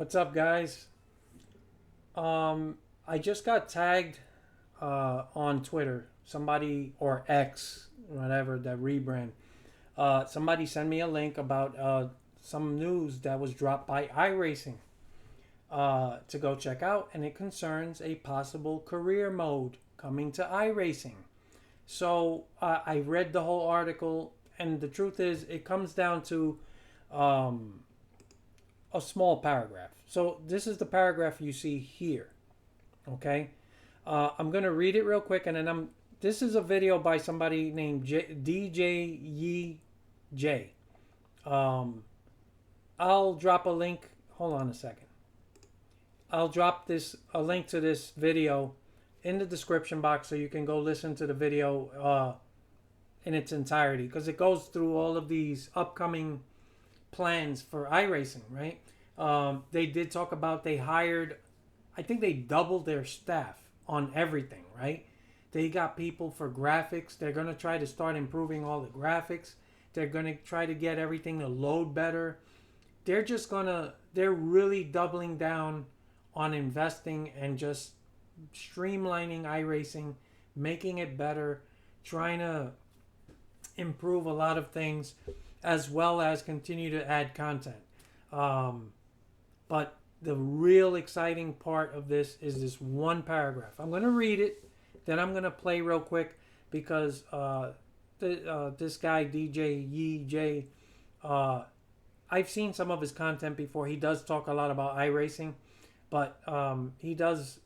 What's up, guys? I just got tagged on Twitter. Somebody or X, whatever that rebrand. Somebody sent me a link about some news that was dropped by iRacing to go check out, and it concerns a possible career mode coming to iRacing. So I read the whole article, and the truth is, it comes down to um, a small paragraph. So this is the paragraph you see here. Okay, I'm gonna read it real quick, and then I'm. This is a video by somebody named DJ Yi J. Um, I'll drop a link. Hold on a second. I'll drop this a link to this video in the description box so you can go listen to the video in its entirety, because it goes through all of these upcoming plans for iRacing, right? They did talk about they hired, I think they doubled their staff on everything, right? They got people for graphics. They're going to try to start improving all the graphics. They're going to try to get everything to load better. They're really doubling down on investing and just streamlining iRacing, making it better, trying to improve a lot of things, as well as continue to add content. But the real exciting part of this is this one paragraph. I'm going to read it, then I'm going to play real quick because this guy, DJ Yi J, I've seen some of his content before. He does talk a lot about iRacing, but he does.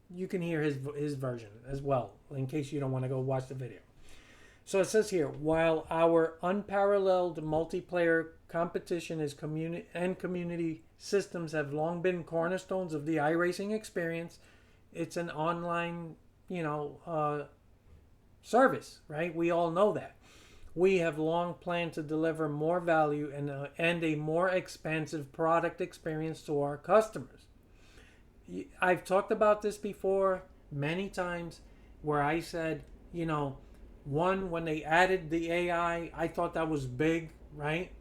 You can hear his version as well, in case you don't want to go watch the video. So it says here, while our unparalleled multiplayer competition is community systems have long been cornerstones of the iRacing experience, it's an online, service, right? We all know that. We have long planned to deliver more value and a more expansive product experience to our customers. I've talked about this before many times where I said, when they added the AI, I thought that was big, right?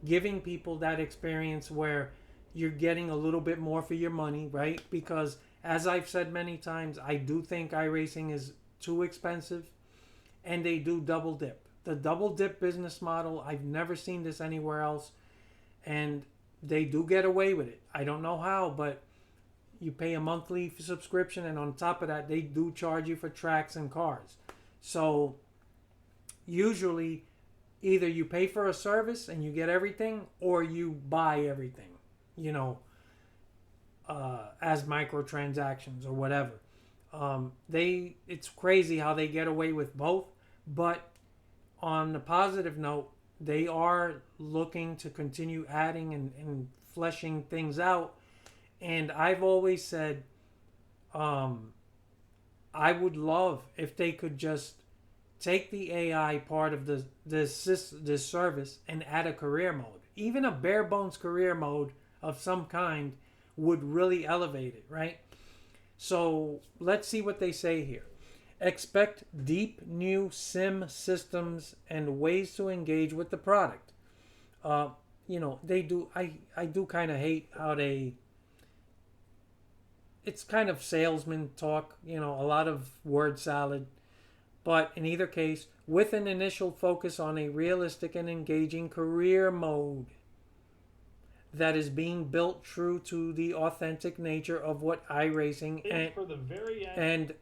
Giving people that experience where you're getting a little bit more for your money, right? Because as I've said many times, I do think iRacing is too expensive, and they do double dip. The double dip business model, I've never seen this anywhere else, and they do get away with it. I don't know how, but you pay a monthly subscription, and on top of that, they do charge you for tracks and cars. So usually either you pay for a service and you get everything, or you buy everything, as microtransactions or whatever. It's crazy how they get away with both, but on the positive note, they are looking to continue adding and fleshing things out. And I've always said, I would love if they could just take the AI part of this service and add a career mode. Even a bare bones career mode of some kind would really elevate it, right? So let's see what they say here. Expect deep new sim systems and ways to engage with the product. They do. I do kind of hate how it's kind of salesman talk. A lot of word salad. But in either case, with an initial focus on a realistic and engaging career mode that is being built true to the authentic nature of what iRacing and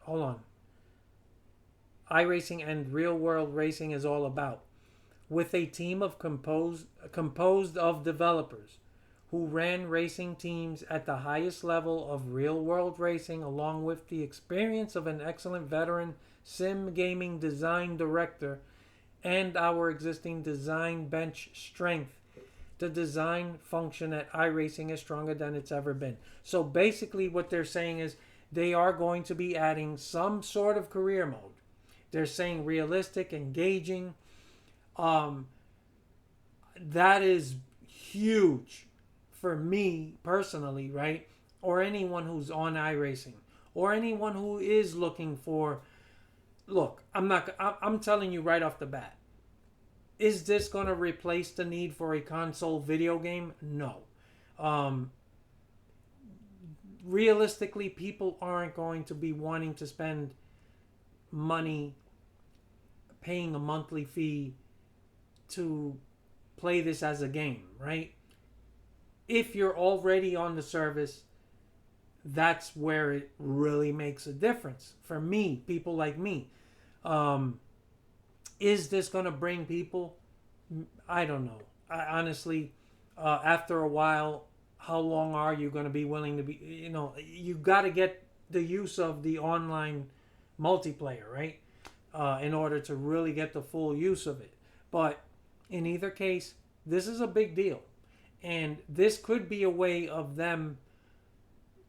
hold on, iRacing and real world racing is all about, with a team of composed of developers who ran racing teams at the highest level of real-world racing, along with the experience of an excellent veteran sim gaming design director and our existing design bench strength. The design function at iRacing is stronger than it's ever been. So basically what they're saying is they are going to be adding some sort of career mode. They're saying realistic, engaging. That is huge for me personally, right? Or anyone who's on iRacing, or anyone who is looking for. Look, I'm telling you right off the bat, Is this going to replace the need for a console video game? No. Um, Realistically, people aren't going to be wanting to spend money paying a monthly fee to play this as a game, right? If you're already on the service, that's where it really makes a difference for me, people like me. Um, is this going to bring people? I don't know. Honestly, after a while, how long are you going to be willing to be? You got to get the use of the online multiplayer, right? In order to really get the full use of it. But in either case, this is a big deal. And this could be a way of them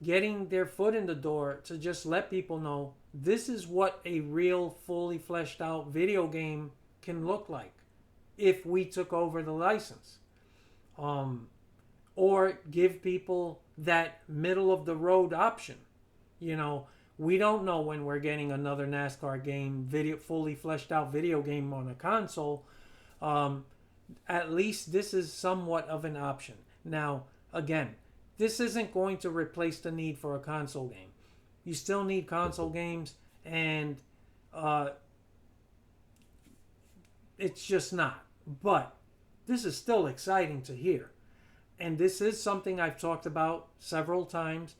getting their foot in the door to just let people know this is what a real, fully fleshed out video game can look like if we took over the license. Um, or give people that middle of the road option. You know, we don't know when we're getting another NASCAR game, fully fleshed out video game on a console. Um, at least this is somewhat of an option. Now, again, this isn't going to replace the need for a console game. You still need console games, and it's just not. But this is still exciting to hear. And this is something I've talked about several times,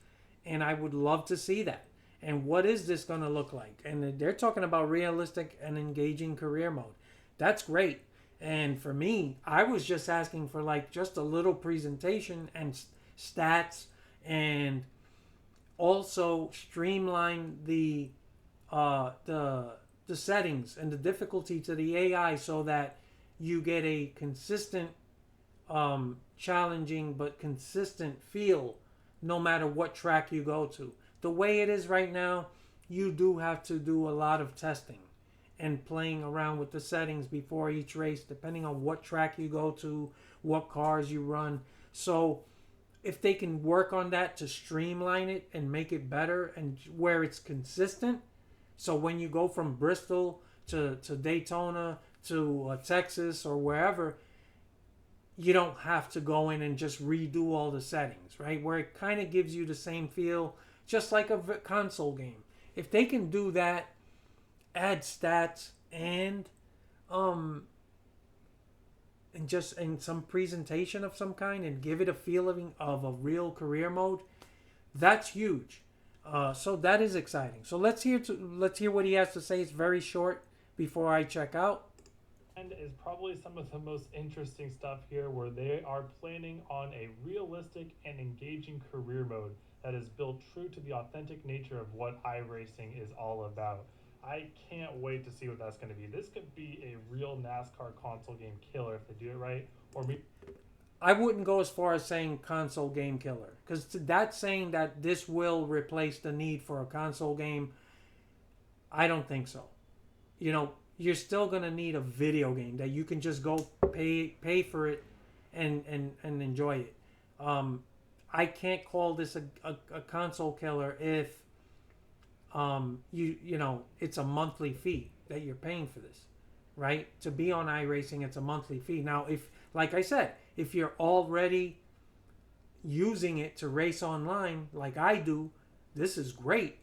and I would love to see that. And what is this going to look like? And they're talking about realistic and engaging career mode. That's great. And for me, I was just asking for like just a little presentation and stats, and also streamline the settings and the difficulty to the AI so that you get a consistent, challenging but consistent feel no matter what track you go to. The way it is right now, you do have to do a lot of testing and playing around with the settings before each race, depending on what track you go to, what cars you run. So if they can work on that to streamline it and make it better and where it's consistent, so when you go from Bristol to Daytona to Texas or wherever, you don't have to go in and just redo all the settings, right? Where it kind of gives you the same feel, just like a console game. If they can do that, add stats and some presentation of some kind and give it a feeling of a real career mode, that's huge. So that is exciting. So let's hear what he has to say. It's very short before I check out. And is probably some of the most interesting stuff here, where they are planning on a realistic and engaging career mode that is built true to the authentic nature of what iRacing is all about. I can't wait to see what that's going to be. This could be a real NASCAR console game killer if they do it right. Or maybe I wouldn't go as far as saying console game killer, because that's saying that this will replace the need for a console game. I don't think so. You're still gonna need a video game that you can just go pay for it and enjoy it. I can't call this a console killer if it's a monthly fee that you're paying for this, right? To be on iRacing, it's a monthly fee. Now, if, like I said, if you're already using it to race online like I do, this is great.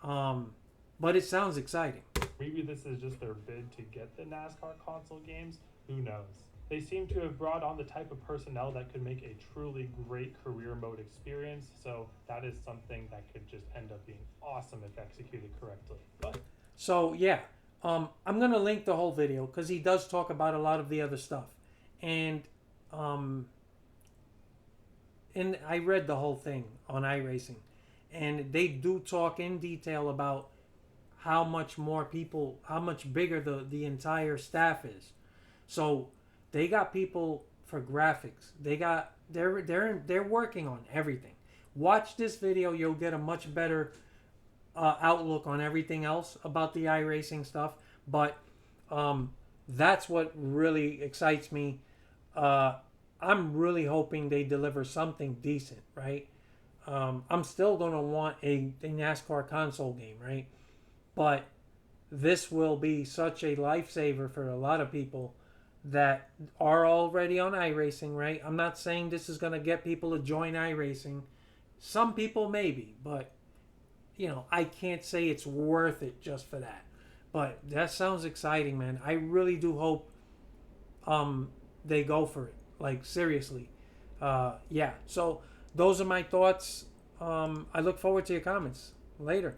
But it sounds exciting. maybe this is just their bid to get the NASCAR console games. Who knows? They seem to have brought on the type of personnel that could make a truly great career mode experience, so that is something that could just end up being awesome if executed correctly. But So yeah, I'm gonna link the whole video because he does talk about a lot of the other stuff, and um, and I read the whole thing on iRacing, and they do talk in detail about how much more people, how much bigger the entire staff is. So they got people for graphics. They're working on everything. Watch this video, you'll get a much better outlook on everything else about the iRacing stuff. But that's what really excites me. I'm really hoping they deliver something decent, right? I'm still going to want a NASCAR console game, right? But this will be such a lifesaver for a lot of people that are already on iRacing, right? I'm not saying this is going to get people to join iRacing. Some people maybe, but I can't say it's worth it just for that. But that sounds exciting, man. I really do hope um they go for it. Like seriously. Yeah. So those are my thoughts. I look forward to your comments later.